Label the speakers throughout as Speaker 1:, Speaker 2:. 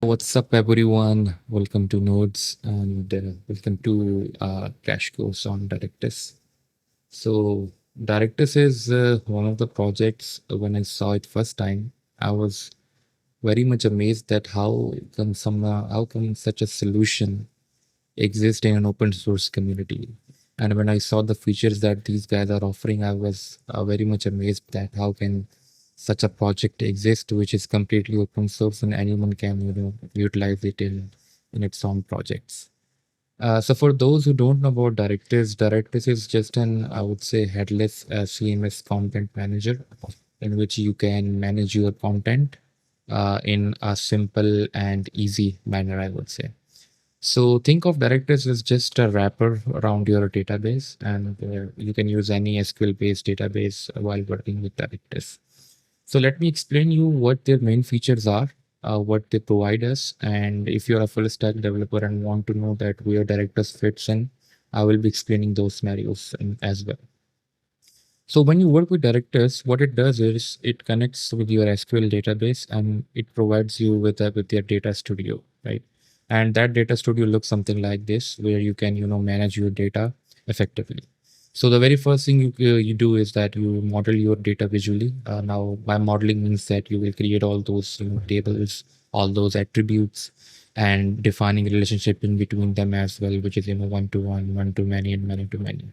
Speaker 1: What's up, everyone? Welcome to Nodes and welcome to Crash Course on Directus. So, Directus is one of the projects. When I saw it first time, I was very much amazed that how come such a solution exists in an open source community. And when I saw the features that these guys are offering, I was very much amazed that how can such a project exist, which is completely open source and anyone can utilize it in its own projects. So for those who don't know about Directus is just an, I would say, headless CMS content manager in which you can manage your content in a simple and easy manner, I would say. So think of Directus as just a wrapper around your database, and you can use any SQL-based database while working with Directus. So let me explain you what their main features are, what they provide us, and if you're a full stack developer and want to know that where Directus fits in, I will be explaining those scenarios as well. So when you work with Directus, what it does is it connects with your SQL database and it provides you with your data studio, right? And that data studio looks something like this, where you can manage your data effectively. So the very first thing you do is that you model your data visually. Now, by modeling means that you will create all those tables, all those attributes, and defining a relationship in between them as well, which is one to one, one to many, and many to many.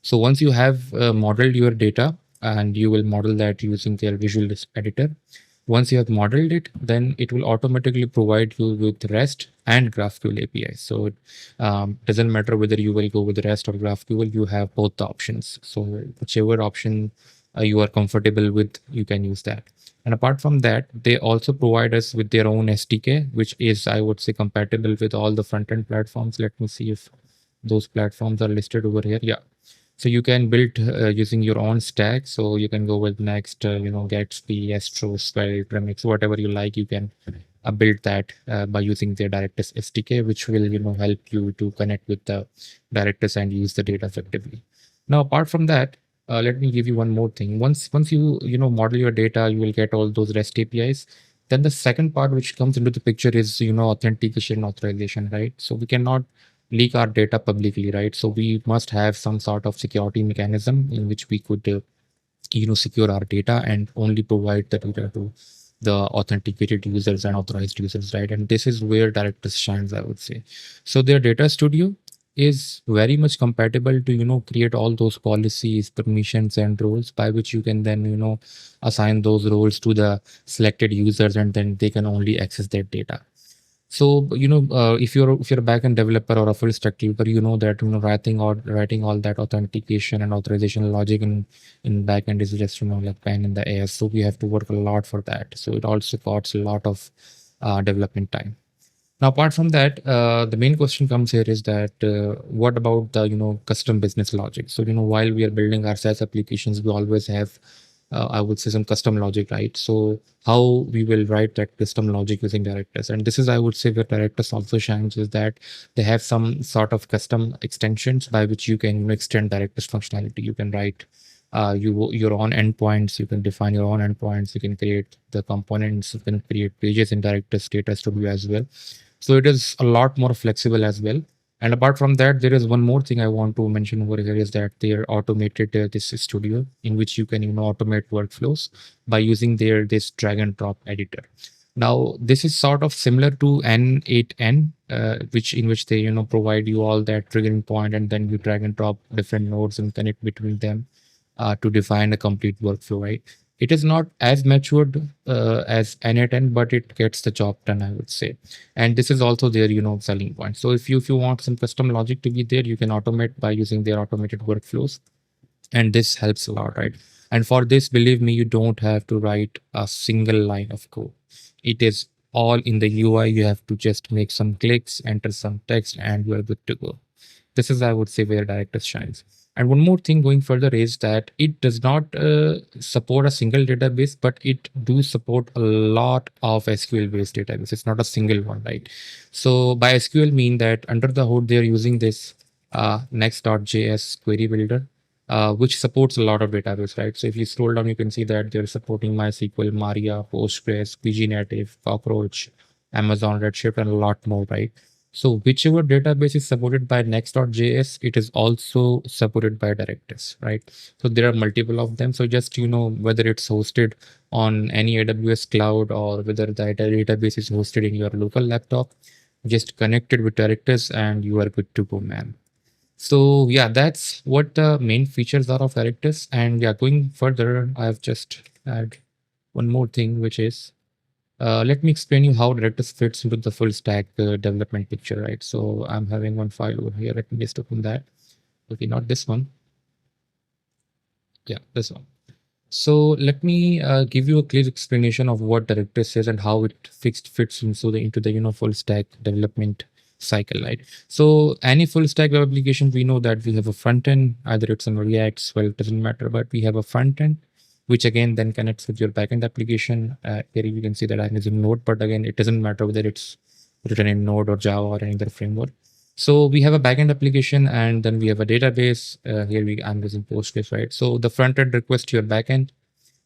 Speaker 1: So once you have modeled your data, and you will model that using their visual editor. Once you have modeled it, then it will automatically provide you with REST and GraphQL API. So it doesn't matter whether you will go with REST or GraphQL, you have both the options. So whichever option you are comfortable with, you can use that. And apart from that, they also provide us with their own SDK, which is, I would say, compatible with all the front-end platforms. Let me see if those platforms are listed over here. Yeah. So you can build using your own stack. So you can go with Next, Gatsby, Astro, Svelte, Remix, whatever you like. You can build that by using their Directus SDK, which will help you to connect with the Directus and use the data effectively. Now, apart from that, let me give you one more thing. Once you model your data, you will get all those REST APIs. Then the second part which comes into the picture is authentication authorization, right? So we cannot leak our data publicly, right? So we must have some sort of security mechanism in which we could, secure our data and only provide the data to the authenticated users and authorized users, right? And this is where Directus shines, I would say. So their data studio is very much compatible to create all those policies, permissions, and roles by which you can then assign those roles to the selected users, and then they can only access that data. So if you're a backend developer or a full stack developer, you know that writing all that authentication and authorization logic in backend is just like pain in the ass. So we have to work a lot for that. So it also costs a lot of development time. Now, apart from that, the main question comes here is that what about the custom business logic? So while we are building our SaaS applications, we always have I would say some custom logic, right? So how we will write that custom logic using Directus, and this is I would say where Directus also shines is that they have some sort of custom extensions by which you can extend Directus functionality. You can write your own endpoints. You can define your own endpoints. You can create the components. You can create pages in Directus Data Studio as well. So it is a lot more flexible as well. And apart from that, there is one more thing I want to mention over here is that they automated this studio in which you can automate workflows by using this drag and drop editor. Now this is sort of similar to N8N, which they provide you all that triggering point, and then you drag and drop different nodes and connect between them to define a complete workflow, right? It is not as matured as N8N, but it gets the job done, I would say. And this is also their selling point. So if you want some custom logic to be there, you can automate by using their automated workflows, and this helps a lot, right? And for this, believe me, you don't have to write a single line of code. It is all in the UI. You have to just make some clicks, enter some text, and you are good to go. This is, I would say, where Directus shines. And one more thing going further is that it does not support a single database, but it do support a lot of SQL based database. It's not a single one, right? So by SQL mean that under the hood, they're using this next.js query builder, which supports a lot of database, right? So if you scroll down, you can see that they're supporting MySQL, Maria, Postgres, pgnative, Cockroach, Amazon Redshift, and a lot more, right? So whichever database is supported by Next.js, it is also supported by Directus, right? So there are multiple of them. So just, whether it's hosted on any AWS cloud or whether the database is hosted in your local laptop, just connect it with Directus and you are good to go, man. So yeah, that's what the main features are of Directus. And yeah, going further, I've just add one more thing, which is let me explain you how Directus fits into the full stack development picture, right? So I'm having one file over here. Let me just open that. Okay, not this one. Yeah, this one. So let me give you a clear explanation of what Directus is and how it fits into the full stack development cycle, right? So any full stack web application, we know that we have a front end, either it's on React, Svelte, it doesn't matter, but we have a front end, which again then connects with your backend application. Here you can see that I'm using Node, but again, it doesn't matter whether it's written in Node or Java or any other framework. So we have a backend application and then we have a database. I'm using Postgres, right? So the front end requests to your backend,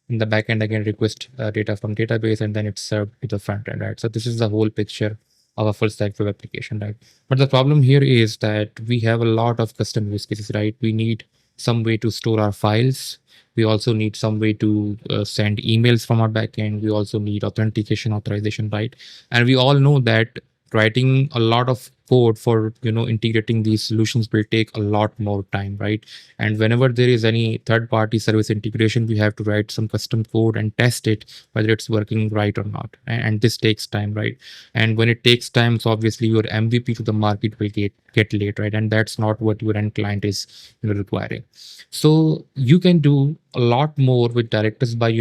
Speaker 1: and the backend again request data from database, and then it's served to the front end, right? So this is the whole picture of a full stack web application, right? But the problem here is that we have a lot of custom use cases, right? We need some way to store our files. We also need some way to send emails from our backend. We also need authentication, authorization, right? And we all know that writing a lot of code for integrating these solutions will take a lot more time, right? And whenever there is any third party service integration, we have to write some custom code and test it whether it's working right or not, and this takes time, right? And when it takes time, so obviously your MVP to the market will get late, right? And that's not what your end client is requiring. So you can do a lot more with Directus by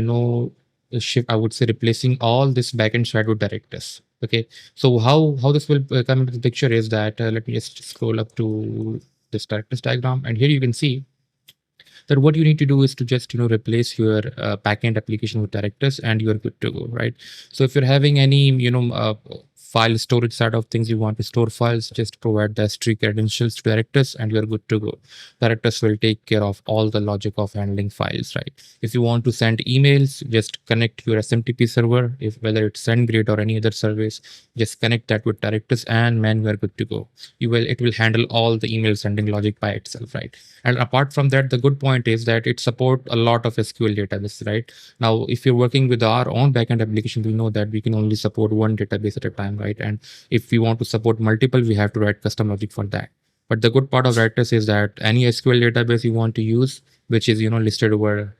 Speaker 1: shift, I would say, replacing all this backend side with Directus. Okay, so how this will come into the picture is that let me just scroll up to this Directus diagram, and here you can see that what you need to do is to just replace your backend application with Directus, and you're good to go, right? So if you're having any file storage side of things, you want to store files, just provide the S3 credentials to Directus and you're good to go. Directus will take care of all the logic of handling files, right? If you want to send emails, just connect your SMTP server, if whether it's SendGrid or any other service, just connect that with Directus and man, you are good to go. It will handle all the email sending logic by itself, right? And apart from that, the good point is that it support a lot of SQL databases, right? Now, if you're working with our own backend application, we know that we can only support one database at a time, right? And if we want to support multiple, we have to write custom logic for that. But the good part of Directus is that any SQL database you want to use, which is listed over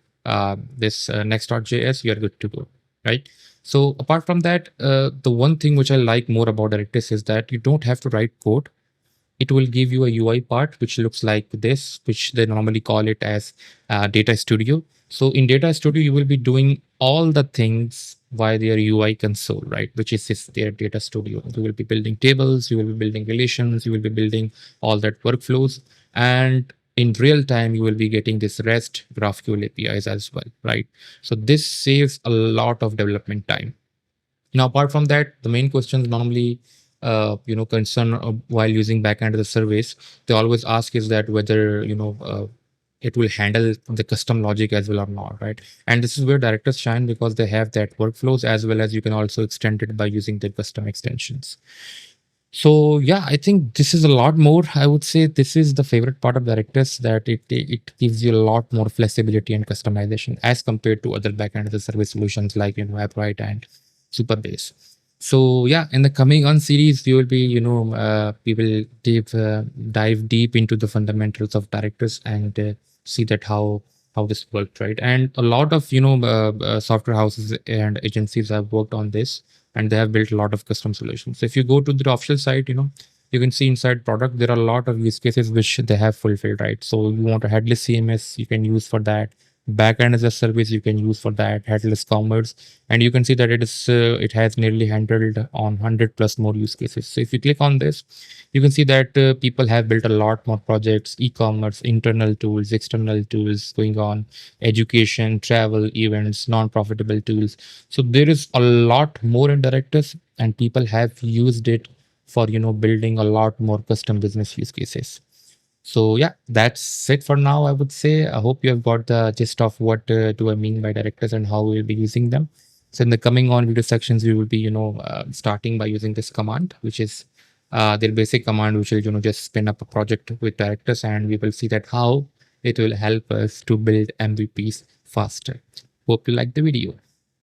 Speaker 1: this next.js, you're good to go, right? So apart from that, the one thing which I like more about Directus is that you don't have to write code. It will give you a UI part, which looks like this, which they normally call it as Data Studio. So in Data Studio, you will be doing all the things via their UI console, right? Which is their Data Studio. You will be building tables, you will be building relations, you will be building all that workflows. And in real time, you will be getting this REST GraphQL APIs as well, right? So this saves a lot of development time. Now, apart from that, the main questions normally, concern while using backend as a service, they always ask is that whether, it will handle the custom logic as well or not, right? And this is where Directors shine because they have that workflows as well as you can also extend it by using the custom extensions. So yeah, I think this is a lot more. I would say this is the favorite part of Directors, that it gives you a lot more flexibility and customization as compared to other backend as a service solutions like AppWrite and Supabase. So yeah, in the coming on series, we will be we will dive deep into the fundamentals of Directors and see that how this worked, right? And a lot of software houses and agencies have worked on this, and they have built a lot of custom solutions. So if you go to the official site, you can see inside product there are a lot of use cases which they have fulfilled, right? So you want a headless CMS, you can use for that. Backend as a service you can use for that. Headless commerce, and you can see that it has nearly handled on 100 plus more use cases. So if you click on this, you can see that people have built a lot more projects: e-commerce, internal tools, external tools going on, education, travel, events, non-profitable tools. So there is a lot more in Directus, and people have used it for building a lot more custom business use cases. So yeah, that's it for now, I would say. I hope you have got the gist of what do I mean by Directors and how we'll be using them. So in the coming on video sections, we will be, starting by using this command, which is their basic command, which will, just spin up a project with Directus, and we will see that how it will help us to build MVPs faster. Hope you like the video.